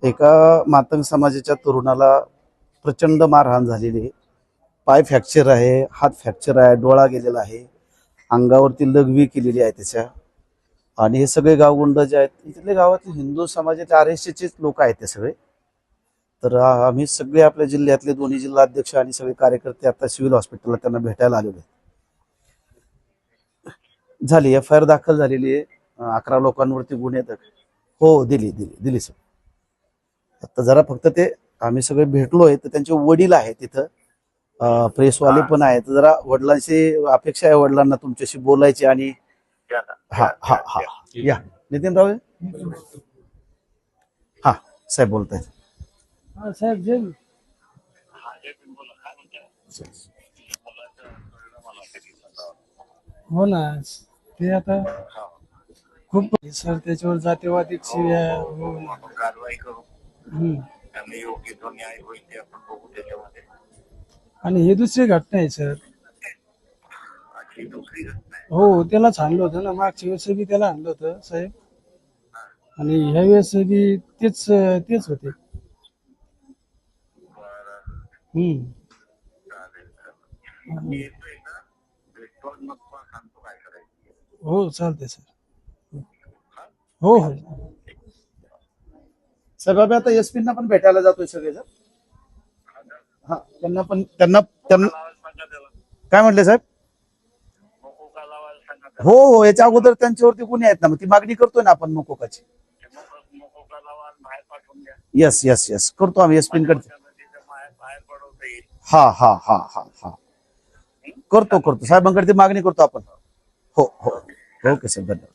एका मातंग समाजाच्या तरुणाला प्रचंड मारहाण झालेली आहे. पाय फ्रॅक्चर आहे, हात फ्रॅक्चर आहे, डोळा गेलेला आहे, अंगावरती लघवी केलेली आहे त्याच्या. आणि हे सगळे गावगुंड जे आहेत इथले गावातील हिंदू समाजाचे RSSचेच लोक आहेत ते सगळे. तर आम्ही सगळे आपल्या जिल्ह्यातले दोन्ही जिल्हाध्यक्ष आणि सगळे कार्यकर्ते आता सिव्हिल हॉस्पिटलला त्यांना भेटायला आलेलो आहे. झाली FIR दाखल झालेली आहे. 11 लोकांवरती गुन्हे हो दिली सर. आता जरा फक्त ते आम्ही सगळे भेटलोय तर त्यांचे वडील आहेत तिथं, प्रेसवाले पण आहेत. जरा वडिलांची अपेक्षा आहे वडिलांना तुमच्याशी बोलायची. आणि हा हा हा या नितीन राव हा साहेब बोलतायत. साहेब जे हो ना, ते आता खूप सर त्याच्यावर जातीवादी कारवाई करू आणि योग्य जो न्याय होईल ते आपण बघू त्याच्यामध्ये. आणि ही दुसरी घटना आहे सर. अशी दुसरी घटना आहे. हो, त्यालाच आणलं होतं ना, मागच्या वेळेस बी त्याला आणलं होतं साहेब, आणि ह्या वेळेस बी तेच होते. चालेल मी येतोय ना, भेटतो आणि मग तुम्हाला सांगतो काय करायचं. हो चालतंय सर. हो हो साहेब आम्ही आता SP ना पण भेटायला जातोय सगळेजण. हा त्यांना त्यांना काय म्हटले साहेब? हो हो, याच्या अगोदर त्यांच्यावरती गुन्हे आहेत ना, मग ती मागणी करतोय ना आपण मोकोकाची. यस यस यस करतो आम्ही SP कडे. हा हा हा हा हा करतो साहेबांकडे ती मागणी करतो आपण. हो हो ओके सर, धन्यवाद.